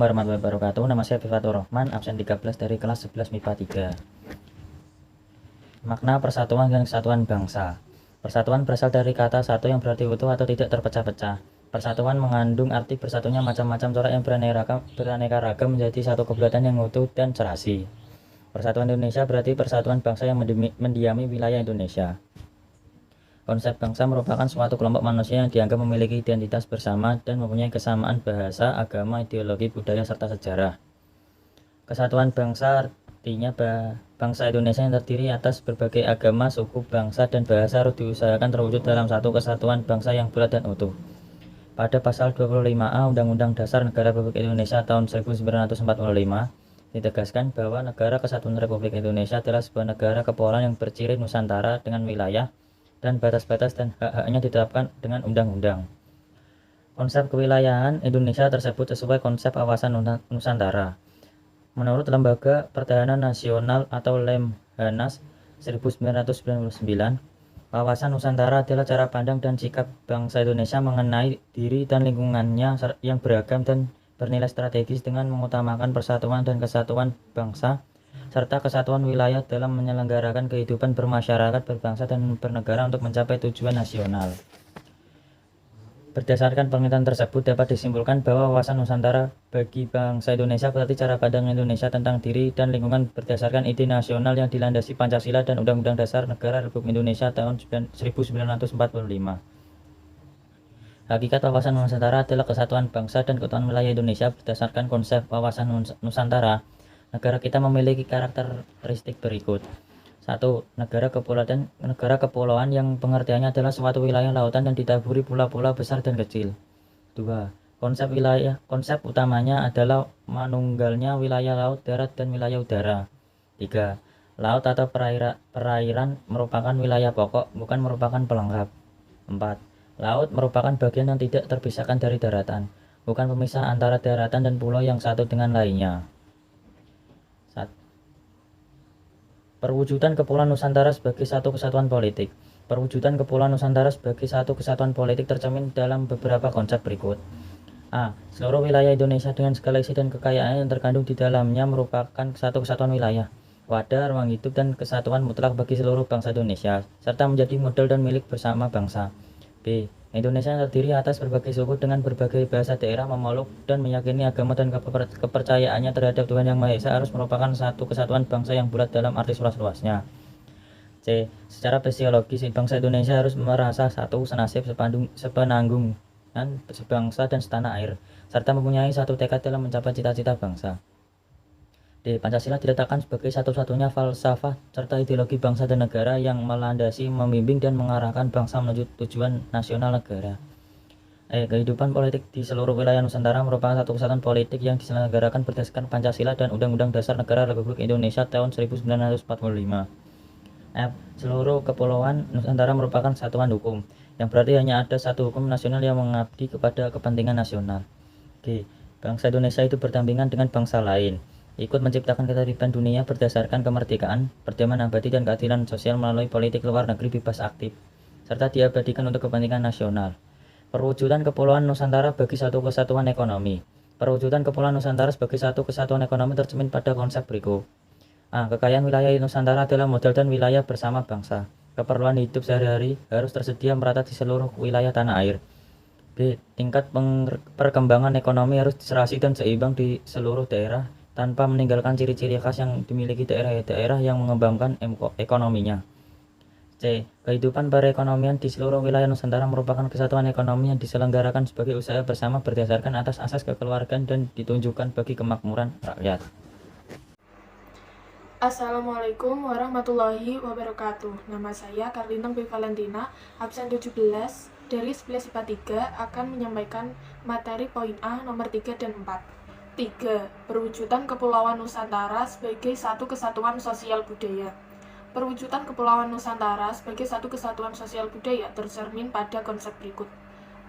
warahmatullahi wabarakatuh. Nama saya Fifatur Rahman, absen 13 dari kelas 11 MIPA 3. Makna persatuan dan kesatuan bangsa. Persatuan berasal dari kata satu yang berarti utuh atau tidak terpecah-pecah. Persatuan mengandung arti bersatunya macam-macam corak yang beraneka ragam menjadi satu kebudayaan yang utuh dan serasi. Persatuan Indonesia berarti persatuan bangsa yang mendiami wilayah Indonesia. Konsep bangsa merupakan suatu kelompok manusia yang dianggap memiliki identitas bersama dan mempunyai kesamaan bahasa, agama, ideologi, budaya, serta sejarah. Kesatuan bangsa artinya bangsa Indonesia yang terdiri atas berbagai agama, suku, bangsa, dan bahasa harus diusahakan terwujud dalam satu kesatuan bangsa yang bulat dan utuh. Pada pasal 25A Undang-Undang Dasar Negara Republik Indonesia tahun 1945, ditegaskan bahwa Negara Kesatuan Republik Indonesia adalah sebuah negara kepulauan yang berciri Nusantara dengan wilayah dan batas-batas dan hak-haknya ditetapkan dengan undang-undang. Konsep kewilayahan Indonesia tersebut sesuai konsep kawasan Nusantara. Menurut Lembaga Pertahanan Nasional atau Lemhanas 1999, kawasan Nusantara adalah cara pandang dan sikap bangsa Indonesia mengenai diri dan lingkungannya yang beragam dan bernilai strategis dengan mengutamakan persatuan dan kesatuan bangsa serta kesatuan wilayah dalam menyelenggarakan kehidupan bermasyarakat, berbangsa, dan bernegara untuk mencapai tujuan nasional. Berdasarkan penelitian tersebut dapat disimpulkan bahwa wawasan Nusantara bagi bangsa Indonesia berarti cara pandang Indonesia tentang diri dan lingkungan berdasarkan ide nasional yang dilandasi Pancasila dan Undang-Undang Dasar Negara Republik Indonesia tahun 1945. Hakikat wawasan Nusantara adalah kesatuan bangsa dan keutuhan wilayah Indonesia. Berdasarkan konsep wawasan Nusantara, negara kita memiliki karakteristik berikut. 1. Negara kepulauan yang pengertiannya adalah suatu wilayah lautan dan ditaburi pulau-pulau besar dan kecil. 2. Konsep utamanya adalah manunggalnya wilayah laut, darat, dan wilayah udara. 3. Laut atau perairan merupakan wilayah pokok, bukan merupakan pelengkap. 4. Laut merupakan bagian yang tidak terpisahkan dari daratan, bukan pemisah antara daratan dan pulau yang satu dengan lainnya. Perwujudan Kepulauan Nusantara sebagai satu kesatuan politik. Perwujudan Kepulauan Nusantara sebagai satu kesatuan politik tercermin dalam beberapa konsep berikut. A. Seluruh wilayah Indonesia dengan segala isi dan kekayaan yang terkandung di dalamnya merupakan satu kesatuan wilayah, wadah, ruang hidup, dan kesatuan mutlak bagi seluruh bangsa Indonesia, serta menjadi model dan milik bersama bangsa. B. Indonesia yang terdiri atas berbagai suku dengan berbagai bahasa daerah, memeluk dan meyakini agama dan kepercayaannya terhadap Tuhan Yang Maha Esa harus merupakan satu kesatuan bangsa yang bulat dalam arti seluas-luasnya. C. Secara fisiologis, bangsa Indonesia harus merasa satu, senasib, sepenanggung, dan sebangsa dan setanah air, serta mempunyai satu tekad dalam mencapai cita-cita bangsa. D. Pancasila diletakkan sebagai satu-satunya falsafah serta ideologi bangsa dan negara yang melandasi, membimbing, dan mengarahkan bangsa menuju tujuan nasional negara. E. Kehidupan politik di seluruh wilayah Nusantara merupakan satu kesatuan politik yang diselenggarakan berdasarkan Pancasila dan Undang-Undang Dasar Negara Republik Indonesia tahun 1945. F. Seluruh kepulauan Nusantara merupakan satuan hukum, yang berarti hanya ada satu hukum nasional yang mengabdi kepada kepentingan nasional. G. Bangsa Indonesia itu berdampingan dengan bangsa lain, ikut menciptakan ketertiban dunia berdasarkan kemerdekaan, perdamaian abadi, dan keadilan sosial melalui politik luar negeri bebas aktif, serta diabadikan untuk kepentingan nasional. Perwujudan Kepulauan Nusantara bagi satu kesatuan ekonomi. Perwujudan Kepulauan Nusantara sebagai satu kesatuan ekonomi tercermin pada konsep berikut. A. Kekayaan wilayah Nusantara adalah modal dan wilayah bersama bangsa. Keperluan hidup sehari-hari harus tersedia merata di seluruh wilayah tanah air. B. Tingkat perkembangan ekonomi harus diserasi dan seimbang di seluruh daerah, tanpa meninggalkan ciri-ciri khas yang dimiliki daerah-daerah yang mengembangkan ekonominya. C. Kehidupan perekonomian di seluruh wilayah Nusantara merupakan kesatuan ekonomi yang diselenggarakan sebagai usaha bersama berdasarkan atas asas kekeluargaan dan ditunjukkan bagi kemakmuran rakyat. Assalamualaikum warahmatullahi wabarakatuh. Nama saya Karlintang P. Valentina, absen 17 dari 11 IPA 3 akan menyampaikan materi poin A nomor 3 dan 4. 3. Perwujudan Kepulauan Nusantara sebagai satu kesatuan sosial budaya. Perwujudan Kepulauan Nusantara sebagai satu kesatuan sosial budaya tercermin pada konsep berikut.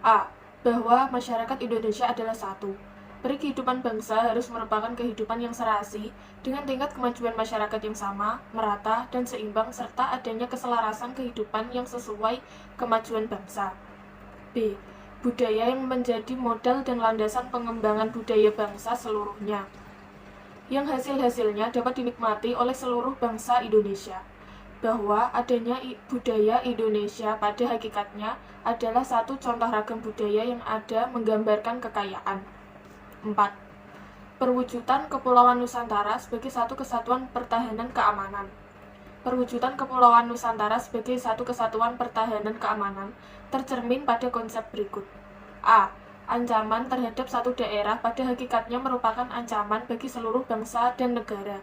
A. Bahwa masyarakat Indonesia adalah satu. Kehidupan bangsa harus merupakan kehidupan yang serasi, dengan tingkat kemajuan masyarakat yang sama, merata, dan seimbang, serta adanya keselarasan kehidupan yang sesuai kemajuan bangsa. B. budaya yang menjadi modal dan landasan pengembangan budaya bangsa seluruhnya, yang hasil-hasilnya dapat dinikmati oleh seluruh bangsa Indonesia, bahwa adanya budaya Indonesia pada hakikatnya adalah satu contoh ragam budaya yang ada menggambarkan kekayaan. 4. Perwujudan Kepulauan Nusantara sebagai satu kesatuan pertahanan keamanan. Perwujudan Kepulauan Nusantara sebagai satu kesatuan pertahanan keamanan tercermin pada konsep berikut. A. Ancaman terhadap satu daerah pada hakikatnya merupakan ancaman bagi seluruh bangsa dan negara.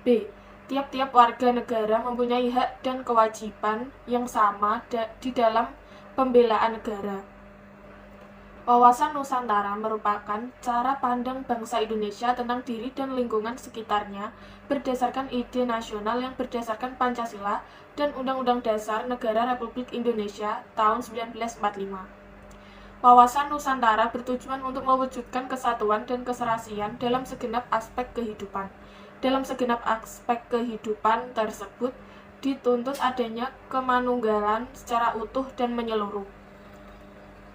B. Tiap-tiap warga negara mempunyai hak dan kewajiban yang sama di dalam pembelaan negara. Wawasan Nusantara merupakan cara pandang bangsa Indonesia tentang diri dan lingkungan sekitarnya berdasarkan ide nasional yang berdasarkan Pancasila dan Undang-Undang Dasar Negara Republik Indonesia tahun 1945. Wawasan Nusantara bertujuan untuk mewujudkan kesatuan dan keserasian dalam segenap aspek kehidupan. Dalam segenap aspek kehidupan tersebut dituntut adanya kemanunggalan secara utuh dan menyeluruh.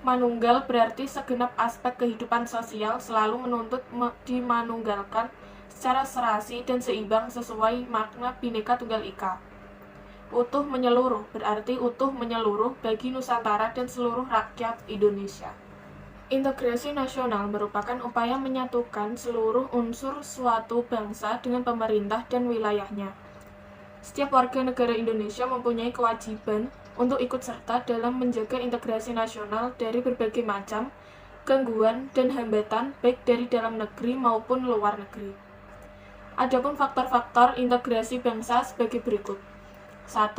Manunggal berarti segenap aspek kehidupan sosial selalu menuntut dimanunggalkan secara serasi dan seimbang sesuai makna Bhinneka Tunggal Ika. Utuh menyeluruh berarti utuh menyeluruh bagi Nusantara dan seluruh rakyat Indonesia. Integrasi nasional merupakan upaya menyatukan seluruh unsur suatu bangsa dengan pemerintah dan wilayahnya. Setiap warga negara Indonesia mempunyai kewajiban untuk ikut serta dalam menjaga integrasi nasional dari berbagai macam gangguan dan hambatan baik dari dalam negeri maupun luar negeri. Adapun faktor-faktor integrasi bangsa sebagai berikut. 1.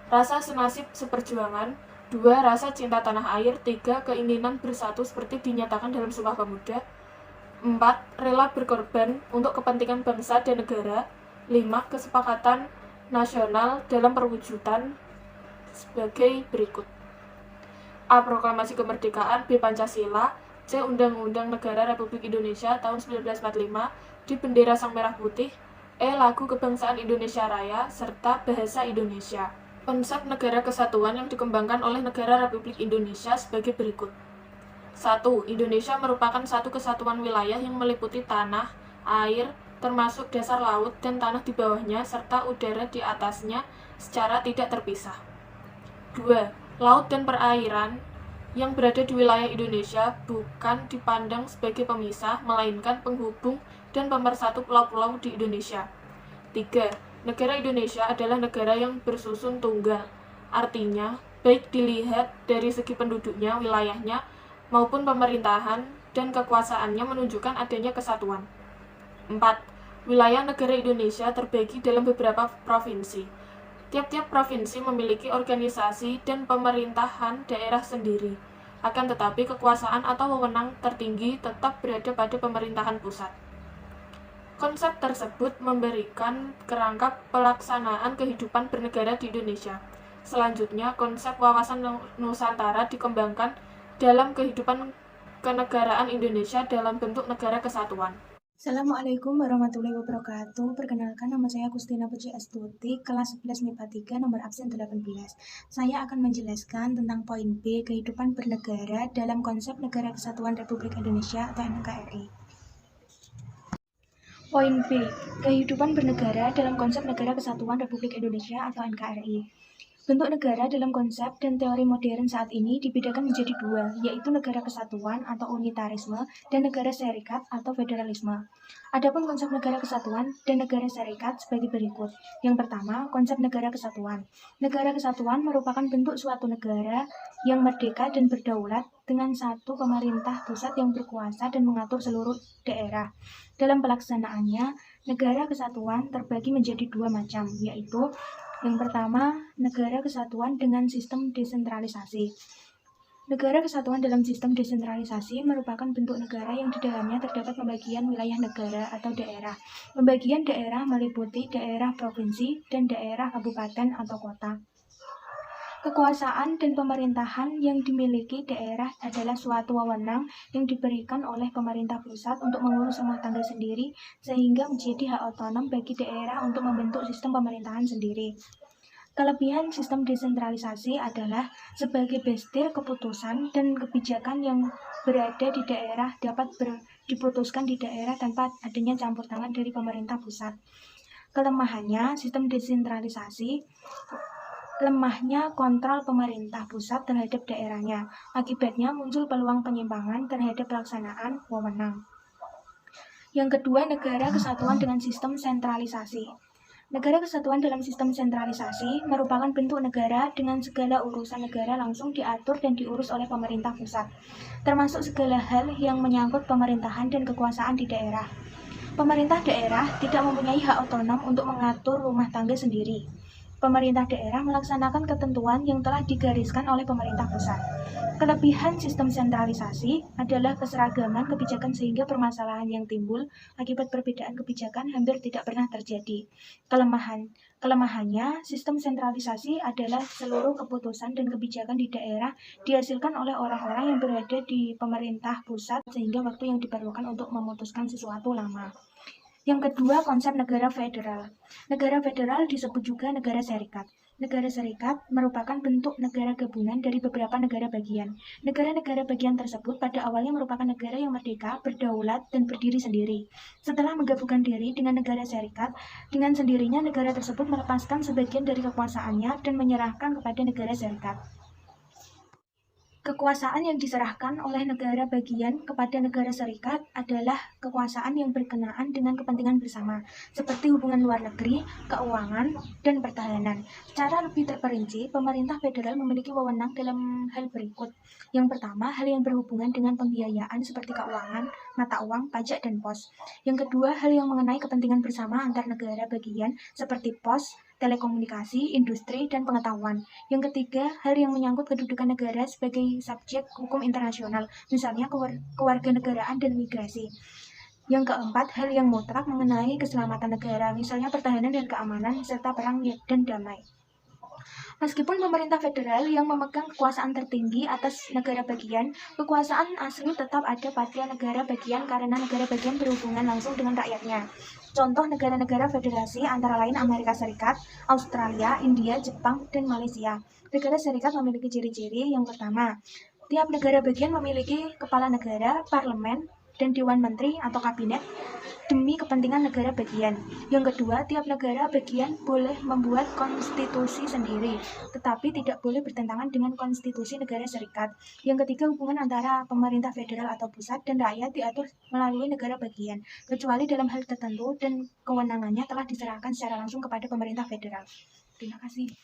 Rasa senasib seperjuangan. 2. Rasa cinta tanah air. 3. Keinginan bersatu seperti dinyatakan dalam Sumpah Pemuda. 4. Rela berkorban untuk kepentingan bangsa dan negara. 5. Kesepakatan nasional dalam perwujudan sebagai berikut. A. Proklamasi Kemerdekaan. B. Pancasila. C. Undang-Undang Negara Republik Indonesia tahun 1945. D. Bendera Sang Merah Putih. E. Lagu Kebangsaan Indonesia Raya serta Bahasa Indonesia. Konsep negara kesatuan yang dikembangkan oleh negara Republik Indonesia sebagai berikut. 1. Indonesia merupakan satu kesatuan wilayah yang meliputi tanah, air, termasuk dasar laut dan tanah di bawahnya serta udara di atasnya secara tidak terpisah. 2. Laut dan perairan yang berada di wilayah Indonesia bukan dipandang sebagai pemisah, melainkan penghubung dan pemersatu pulau-pulau di Indonesia. 3. Negara Indonesia adalah negara yang bersusun tunggal, artinya baik dilihat dari segi penduduknya, wilayahnya, maupun pemerintahan dan kekuasaannya menunjukkan adanya kesatuan. 4. Wilayah negara Indonesia terbagi dalam beberapa provinsi. Tiap-tiap provinsi memiliki organisasi dan pemerintahan daerah sendiri. Akan tetapi kekuasaan atau wewenang tertinggi tetap berada pada pemerintahan pusat. Konsep tersebut memberikan kerangka pelaksanaan kehidupan bernegara di Indonesia. Selanjutnya, konsep wawasan Nusantara dikembangkan dalam kehidupan kenegaraan Indonesia dalam bentuk negara kesatuan. Assalamualaikum warahmatullahi wabarakatuh. Perkenalkan, nama saya Agustina Puji Astuti, kelas 11 MIPA 3, nomor absen 18. Saya akan menjelaskan tentang poin B, kehidupan bernegara dalam konsep Negara Kesatuan Republik Indonesia atau NKRI. Poin B, kehidupan bernegara dalam konsep Negara Kesatuan Republik Indonesia atau NKRI. Bentuk negara dalam konsep dan teori modern saat ini dibedakan menjadi dua, yaitu negara kesatuan atau unitarisme dan negara serikat atau federalisme. Adapun konsep negara kesatuan dan negara serikat sebagai berikut. Yang pertama, konsep negara kesatuan. Negara kesatuan merupakan bentuk suatu negara yang merdeka dan berdaulat dengan satu pemerintah pusat yang berkuasa dan mengatur seluruh daerah. Dalam pelaksanaannya, negara kesatuan terbagi menjadi dua macam, yaitu yang pertama, negara kesatuan dengan sistem desentralisasi. Negara kesatuan dalam sistem desentralisasi merupakan bentuk negara yang di dalamnya terdapat pembagian wilayah negara atau daerah. Pembagian daerah meliputi daerah provinsi dan daerah kabupaten atau kota. Kekuasaan dan pemerintahan yang dimiliki daerah adalah suatu wewenang yang diberikan oleh pemerintah pusat untuk mengurus rumah tangga sendiri sehingga menjadi hak otonom bagi daerah untuk membentuk sistem pemerintahan sendiri. Kelebihan sistem desentralisasi adalah sebagai bestir keputusan dan kebijakan yang berada di daerah dapat diputuskan di daerah tanpa adanya campur tangan dari pemerintah pusat. Kelemahannya, sistem desentralisasi lemahnya kontrol pemerintah pusat terhadap daerahnya. Akibatnya muncul peluang penyimpangan terhadap pelaksanaan wewenang. Yang kedua, negara kesatuan dengan sistem sentralisasi. Negara kesatuan dalam sistem sentralisasi merupakan bentuk negara dengan segala urusan negara langsung diatur dan diurus oleh pemerintah pusat, termasuk segala hal yang menyangkut pemerintahan dan kekuasaan di daerah. Pemerintah daerah tidak mempunyai hak otonom untuk mengatur rumah tangga sendiri. Pemerintah daerah melaksanakan ketentuan yang telah digariskan oleh pemerintah pusat. Kelebihan sistem sentralisasi adalah keseragaman kebijakan sehingga permasalahan yang timbul akibat perbedaan kebijakan hampir tidak pernah terjadi. Kelemahannya, sistem sentralisasi adalah seluruh keputusan dan kebijakan di daerah dihasilkan oleh orang-orang yang berada di pemerintah pusat sehingga waktu yang diperlukan untuk memutuskan sesuatu lama. Yang kedua, konsep negara federal. Negara federal disebut juga negara serikat. Negara serikat merupakan bentuk negara gabungan dari beberapa negara bagian. Negara-negara bagian tersebut pada awalnya merupakan negara yang merdeka, berdaulat, dan berdiri sendiri. Setelah menggabungkan diri dengan negara serikat, dengan sendirinya negara tersebut melepaskan sebagian dari kekuasaannya dan menyerahkan kepada negara serikat. Kekuasaan yang diserahkan oleh negara bagian kepada negara serikat adalah kekuasaan yang berkenaan dengan kepentingan bersama, seperti hubungan luar negeri, keuangan, dan pertahanan. Secara lebih terperinci, pemerintah federal memiliki wewenang dalam hal berikut. Yang pertama, hal yang berhubungan dengan pembiayaan seperti keuangan, mata uang, pajak, dan pos. Yang kedua, hal yang mengenai kepentingan bersama antar negara bagian seperti pos, telekomunikasi, industri, dan pengetahuan. Yang ketiga, hal yang menyangkut kedudukan negara sebagai subjek hukum internasional, misalnya kewarganegaraan dan migrasi. Yang keempat, hal yang mutlak mengenai keselamatan negara, misalnya pertahanan dan keamanan, serta perang dan damai. Meskipun pemerintah federal yang memegang kekuasaan tertinggi atas negara bagian, kekuasaan asli tetap ada pada negara bagian karena negara bagian berhubungan langsung dengan rakyatnya. Contoh negara-negara federasi antara lain Amerika Serikat, Australia, India, Jepang, dan Malaysia. Negara serikat memiliki ciri-ciri yang pertama, tiap negara bagian memiliki kepala negara, parlemen, dan dewan menteri atau kabinet demi kepentingan negara bagian. Yang kedua, tiap negara bagian boleh membuat konstitusi sendiri, tetapi tidak boleh bertentangan dengan konstitusi negara serikat. Yang ketiga, hubungan antara pemerintah federal atau pusat dan rakyat diatur melalui negara bagian, kecuali dalam hal tertentu dan kewenangannya telah diserahkan secara langsung kepada pemerintah federal. Terima kasih.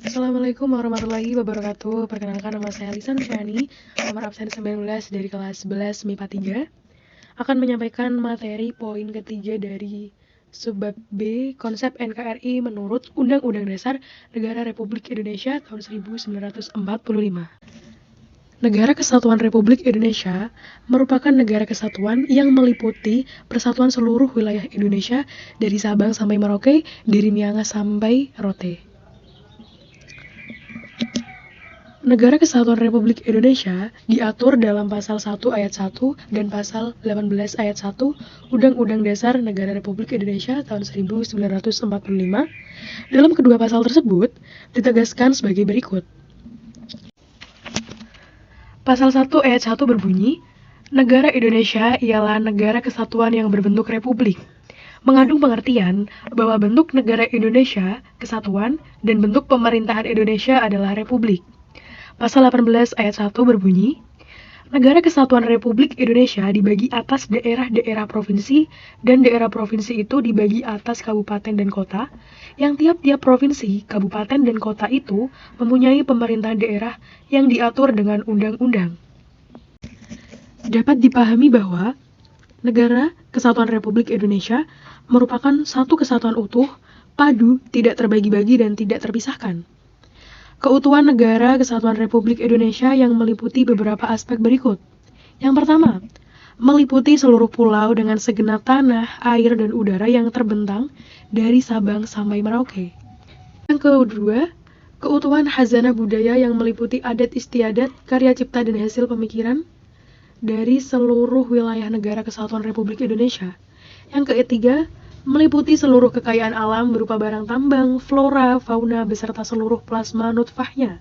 Assalamualaikum warahmatullahi wabarakatuh. Perkenalkan, nama saya Lisan Syani, nomor absen 19 dari kelas 11 MIPA 3, akan menyampaikan materi poin ketiga dari subbab B, konsep NKRI menurut Undang-Undang Dasar Negara Republik Indonesia tahun 1945. Negara Kesatuan Republik Indonesia merupakan negara kesatuan yang meliputi persatuan seluruh wilayah Indonesia dari Sabang sampai Merauke, dari Miangas sampai Rote. Negara Kesatuan Republik Indonesia diatur dalam Pasal 1 Ayat 1 dan Pasal 18 Ayat 1 Undang-Undang Dasar Negara Republik Indonesia tahun 1945. Dalam kedua pasal tersebut ditegaskan sebagai berikut. Pasal 1 Ayat 1 berbunyi, negara Indonesia ialah negara kesatuan yang berbentuk republik, mengandung pengertian bahwa bentuk negara Indonesia, kesatuan, dan bentuk pemerintahan Indonesia adalah republik. Pasal 18 ayat 1 berbunyi, negara kesatuan Republik Indonesia dibagi atas daerah-daerah provinsi, dan daerah provinsi itu dibagi atas kabupaten dan kota, yang tiap-tiap provinsi, kabupaten, dan kota itu mempunyai pemerintahan daerah yang diatur dengan undang-undang. Dapat dipahami bahwa negara kesatuan Republik Indonesia merupakan satu kesatuan utuh, padu, tidak terbagi-bagi, dan tidak terpisahkan. Keutuhan negara kesatuan Republik Indonesia yang meliputi beberapa aspek berikut. Yang pertama, meliputi seluruh pulau dengan segenap tanah, air, dan udara yang terbentang dari Sabang sampai Merauke. Yang kedua, keutuhan khazanah budaya yang meliputi adat istiadat, karya cipta, dan hasil pemikiran dari seluruh wilayah negara kesatuan Republik Indonesia. Yang ketiga, meliputi seluruh kekayaan alam berupa barang tambang, flora, fauna, beserta seluruh plasma nutfahnya.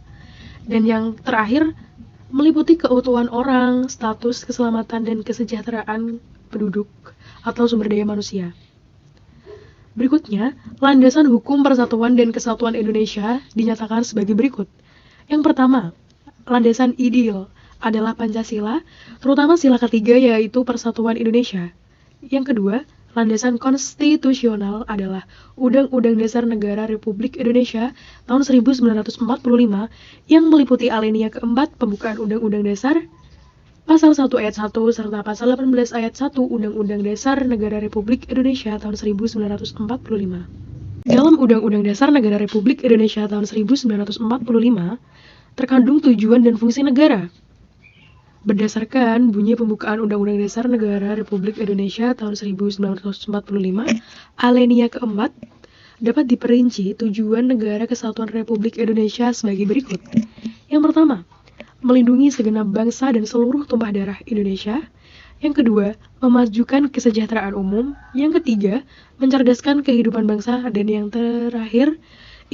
Dan yang terakhir, meliputi keutuhan orang, status, keselamatan, dan kesejahteraan penduduk atau sumber daya manusia. Berikutnya, landasan hukum persatuan dan kesatuan Indonesia dinyatakan sebagai berikut. Yang pertama, landasan ideal adalah Pancasila, terutama sila ketiga yaitu Persatuan Indonesia. Yang kedua, landasan konstitusional adalah Undang-Undang Dasar Negara Republik Indonesia tahun 1945 yang meliputi alinea keempat pembukaan Undang-Undang Dasar, Pasal 1 Ayat 1 serta Pasal 18 Ayat 1 Undang-Undang Dasar Negara Republik Indonesia tahun 1945. Dalam Undang-Undang Dasar Negara Republik Indonesia tahun 1945 terkandung tujuan dan fungsi negara. Berdasarkan bunyi pembukaan Undang-Undang Dasar Negara Republik Indonesia tahun 1945, alinea keempat dapat diperinci tujuan negara kesatuan Republik Indonesia sebagai berikut. Yang pertama, melindungi segenap bangsa dan seluruh tumpah darah Indonesia. Yang kedua, memajukan kesejahteraan umum. Yang ketiga, mencerdaskan kehidupan bangsa. Dan yang terakhir,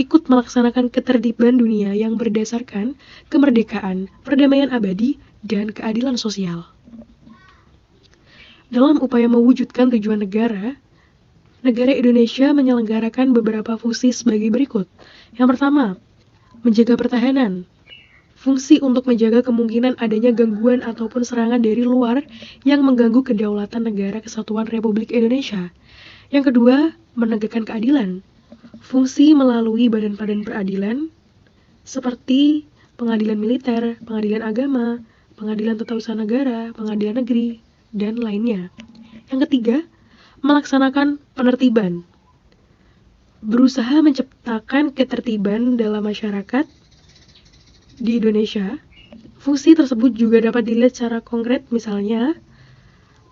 ikut melaksanakan ketertiban dunia yang berdasarkan kemerdekaan, perdamaian abadi, dan keadilan sosial. Dalam upaya mewujudkan tujuan negara Indonesia menyelenggarakan beberapa fungsi sebagai berikut. Yang pertama, menjaga pertahanan. Fungsi untuk menjaga kemungkinan adanya gangguan ataupun serangan dari luar yang mengganggu kedaulatan negara kesatuan Republik Indonesia. Yang kedua, menegakkan keadilan. Fungsi melalui badan-badan peradilan seperti pengadilan militer, pengadilan agama, pengadilan tata usaha negara, pengadilan negeri, dan lainnya. Yang ketiga, melaksanakan penertiban. Berusaha menciptakan ketertiban dalam masyarakat di Indonesia. Fungsi tersebut juga dapat dilihat secara konkret, misalnya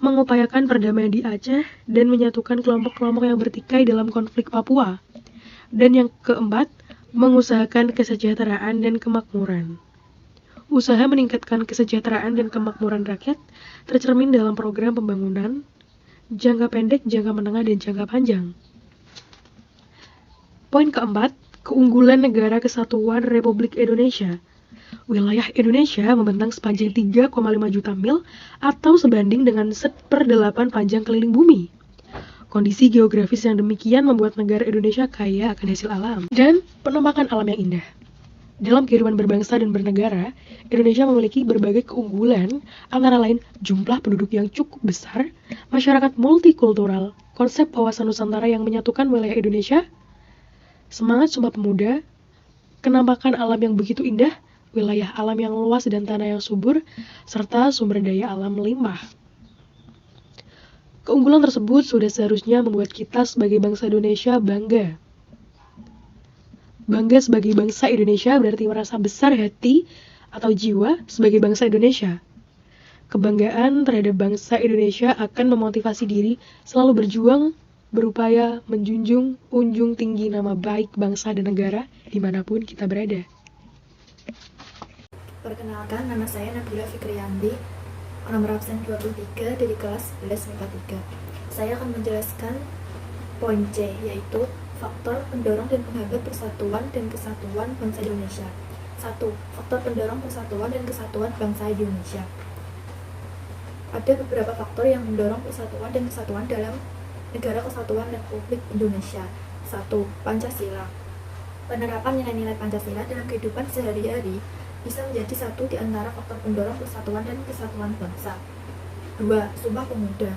mengupayakan perdamaian di Aceh dan menyatukan kelompok-kelompok yang bertikai dalam konflik Papua. Dan yang keempat, mengusahakan kesejahteraan dan kemakmuran. Usaha meningkatkan kesejahteraan dan kemakmuran rakyat tercermin dalam program pembangunan jangka pendek, jangka menengah, dan jangka panjang. Poin keempat, keunggulan negara kesatuan Republik Indonesia. Wilayah Indonesia membentang sepanjang 3,5 juta mil atau sebanding dengan 1/8 panjang keliling bumi. Kondisi geografis yang demikian membuat negara Indonesia kaya akan hasil alam dan penampakan alam yang indah. Dalam kehidupan berbangsa dan bernegara, Indonesia memiliki berbagai keunggulan, antara lain jumlah penduduk yang cukup besar, masyarakat multikultural, konsep wawasan Nusantara yang menyatukan wilayah Indonesia, semangat Sumpah Pemuda, kenampakan alam yang begitu indah, wilayah alam yang luas dan tanah yang subur, serta sumber daya alam melimpah. Keunggulan tersebut sudah seharusnya membuat kita sebagai bangsa Indonesia bangga. Bangga sebagai bangsa Indonesia berarti merasa besar hati atau jiwa sebagai bangsa Indonesia. Kebanggaan terhadap bangsa Indonesia akan memotivasi diri selalu berjuang, berupaya menjunjung tinggi nama baik bangsa dan negara dimanapun kita berada. Perkenalkan, nama saya Nabila Fikriyanti, nomor absen 23 dari kelas 11 MIPA 3. Saya akan menjelaskan poin C, yaitu faktor pendorong dan penghambat persatuan dan kesatuan bangsa Indonesia. 1. Faktor pendorong persatuan dan kesatuan bangsa Indonesia. Ada beberapa faktor yang mendorong persatuan dan kesatuan dalam negara kesatuan Republik Indonesia. 1. Pancasila. Penerapan nilai-nilai Pancasila dalam kehidupan sehari-hari bisa menjadi satu di antara faktor pendorong persatuan dan kesatuan bangsa. 2. Sumpah Pemuda.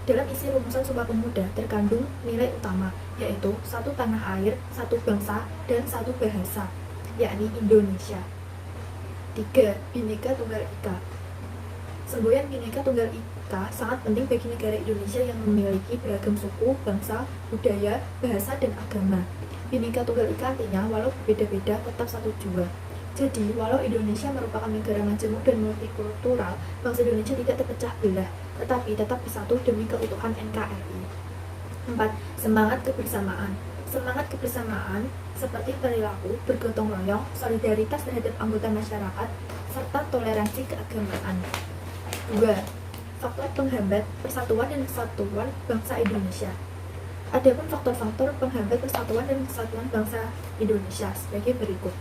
Dalam isi rumusan Sumpah Pemuda terkandung nilai utama, yaitu satu tanah air, satu bangsa, dan satu bahasa, yakni Indonesia. 3. Bhinneka Tunggal Ika. Semboyan Bhinneka Tunggal Ika sangat penting bagi negara Indonesia yang memiliki beragam suku, bangsa, budaya, bahasa, dan agama. Bhinneka Tunggal Ika artinya walau berbeda-beda tetap satu jua. Jadi, walau Indonesia merupakan negara majemuk dan multikultural, bangsa Indonesia tidak terpecah belah, tetapi tetap bersatu demi keutuhan NKRI. 4. Semangat kebersamaan. Semangat kebersamaan seperti perilaku, bergotong royong, solidaritas terhadap anggota masyarakat, serta toleransi keagamaan. 2. Faktor penghambat persatuan dan kesatuan bangsa Indonesia. Adapun faktor-faktor penghambat persatuan dan kesatuan bangsa Indonesia sebagai berikut.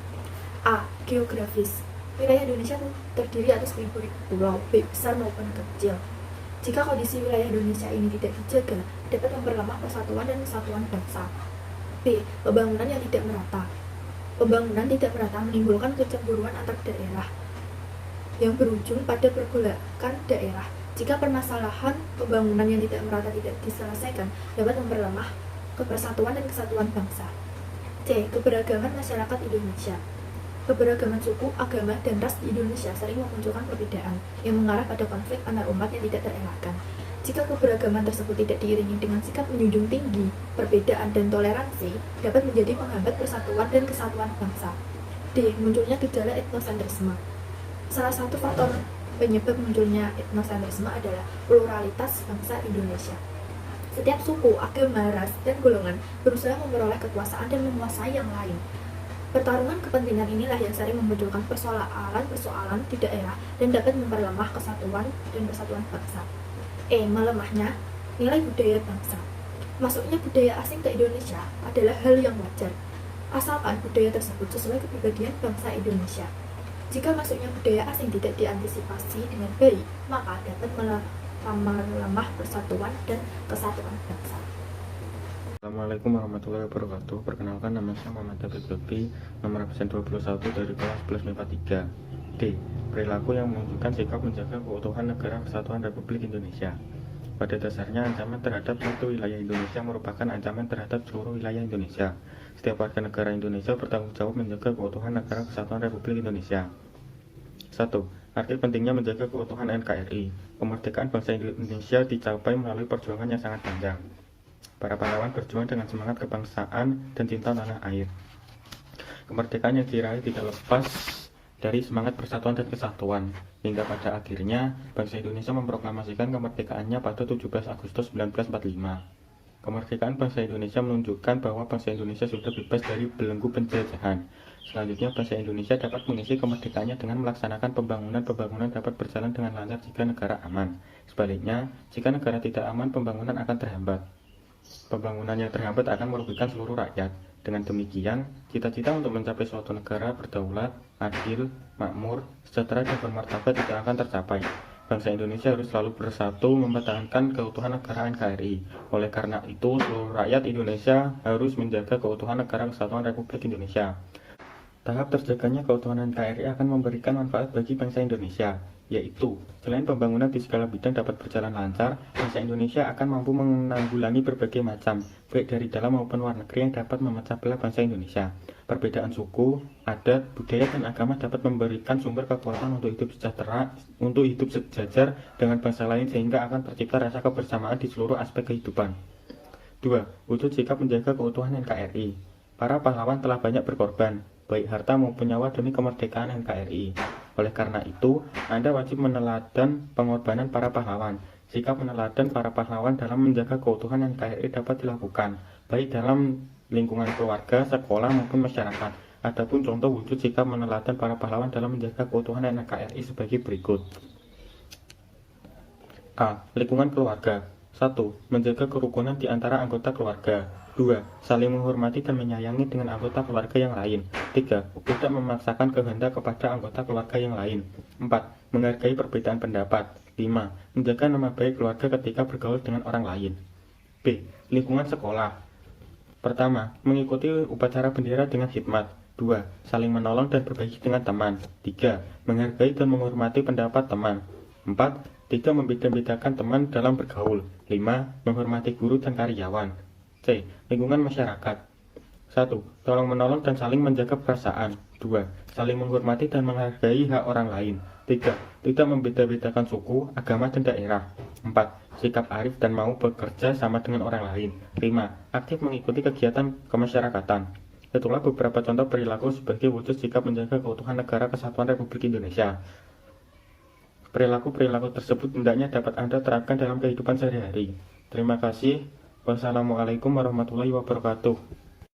A. Geografis. Wilayah Indonesia terdiri atas ribu-ribu pulau, baik besar maupun kecil. Jika kondisi wilayah Indonesia ini tidak dijaga, dapat memperlemah persatuan dan kesatuan bangsa. B. Pembangunan yang tidak merata. Pembangunan tidak merata menimbulkan kecemburuan antar daerah yang berujung pada pergolakan daerah. Jika permasalahan pembangunan yang tidak merata tidak diselesaikan, dapat memperlemah kepersatuan dan kesatuan bangsa. C. Keberagaman masyarakat Indonesia. Keberagaman suku, agama, dan ras di Indonesia sering memunculkan perbedaan yang mengarah pada konflik antar umat yang tidak terelakkan. Jika keberagaman tersebut tidak diiringi dengan sikap menjunjung tinggi perbedaan dan toleransi, dapat menjadi penghambat persatuan dan kesatuan bangsa. D. Munculnya gejala etnosentrisme. Salah satu faktor penyebab munculnya etnosentrisme adalah pluralitas bangsa Indonesia. Setiap suku, agama, ras, dan golongan berusaha memperoleh kekuasaan dan menguasai yang lain. Pertarungan kepentingan inilah yang sering memunculkan persoalan-persoalan di daerah dan dapat memperlemah kesatuan dan persatuan bangsa. E. Melemahnya nilai budaya bangsa. Masuknya budaya asing ke Indonesia adalah hal yang wajar, asalkan budaya tersebut sesuai kepribadian bangsa Indonesia. Jika masuknya budaya asing tidak diantisipasi dengan baik, maka dapat melemah persatuan dan kesatuan bangsa. Assalamualaikum warahmatullahi wabarakatuh. Perkenalkan, nama saya Muhammad David Lutfi, nomor absen 21 dari kelas 11 MIPA 3. D. Perilaku yang menunjukkan sikap menjaga keutuhan negara kesatuan Republik Indonesia. Pada dasarnya, ancaman terhadap suatu wilayah Indonesia merupakan ancaman terhadap seluruh wilayah Indonesia. Setiap warga negara Indonesia bertanggung jawab menjaga keutuhan negara kesatuan Republik Indonesia. 1. Arti pentingnya menjaga keutuhan NKRI. Kemerdekaan bangsa Indonesia dicapai melalui perjuangan yang sangat panjang. Para pahlawan berjuang dengan semangat kebangsaan dan cinta tanah air. Kemerdekaan yang diraih tidak lepas dari semangat persatuan dan kesatuan, hingga pada akhirnya bangsa Indonesia memproklamasikan kemerdekaannya pada 17 Agustus 1945. Kemerdekaan bangsa Indonesia menunjukkan bahwa bangsa Indonesia sudah bebas dari belenggu penjajahan. Selanjutnya, bangsa Indonesia dapat mengisi kemerdekaannya dengan melaksanakan pembangunan dapat berjalan dengan lancar jika negara aman. Sebaliknya, jika negara tidak aman, pembangunan akan terhambat. Pembangunan yang terhambat akan merugikan seluruh rakyat. Dengan demikian, cita-cita untuk mencapai suatu negara berdaulat, adil, makmur, sejahtera, dan bermartabat tidak akan tercapai. Bangsa Indonesia harus selalu bersatu mempertahankan keutuhan negara NKRI. Oleh karena itu, seluruh rakyat Indonesia harus menjaga keutuhan negara kesatuan Republik Indonesia. Tahap terjaganya keutuhan NKRI akan memberikan manfaat bagi bangsa Indonesia, yaitu selain pembangunan di segala bidang dapat berjalan lancar, bangsa Indonesia akan mampu menanggulangi berbagai macam, baik dari dalam maupun luar negeri, yang dapat memecah belah bangsa Indonesia. Perbedaan suku, adat, budaya, dan agama dapat memberikan sumber kekuatan untuk hidup sejajar dengan bangsa lain, sehingga akan tercipta rasa kebersamaan di seluruh aspek kehidupan. 2. Wujud sikap menjaga keutuhan NKRI. Para pahlawan telah banyak berkorban, baik harta maupun nyawa demi kemerdekaan NKRI. Oleh karena itu, Anda wajib meneladan pengorbanan para pahlawan. Sikap meneladan para pahlawan dalam menjaga keutuhan NKRI dapat dilakukan, baik dalam lingkungan keluarga, sekolah, maupun masyarakat. Adapun contoh wujud sikap meneladan para pahlawan dalam menjaga keutuhan NKRI sebagai berikut. A. Lingkungan keluarga. 1. Menjaga kerukunan di antara anggota keluarga. 2. Saling menghormati dan menyayangi dengan anggota keluarga yang lain. 3. Tidak memaksakan kehendak kepada anggota keluarga yang lain. 4. Menghargai perbedaan pendapat. 5. Menjaga nama baik keluarga ketika bergaul dengan orang lain. B. Lingkungan sekolah. Pertama, mengikuti upacara bendera dengan hikmat. 2. Saling menolong dan berbagi dengan teman. 3. Menghargai dan menghormati pendapat teman. 4. Tidak membeda-bedakan teman dalam bergaul. 5. Menghormati guru dan karyawan. C. Lingkungan masyarakat. 1. Tolong menolong dan saling menjaga perasaan. 2. Saling menghormati dan menghargai hak orang lain. 3. Tidak membeda-bedakan suku, agama, dan daerah. 4. Sikap arif dan mau bekerja sama dengan orang lain. 5. Aktif mengikuti kegiatan kemasyarakatan. Itulah beberapa contoh perilaku sebagai wujud sikap menjaga keutuhan negara kesatuan Republik Indonesia. Perilaku-perilaku tersebut hendaknya dapat Anda terapkan dalam kehidupan sehari-hari. Terima kasih. Wassalamualaikum warahmatullahi wabarakatuh.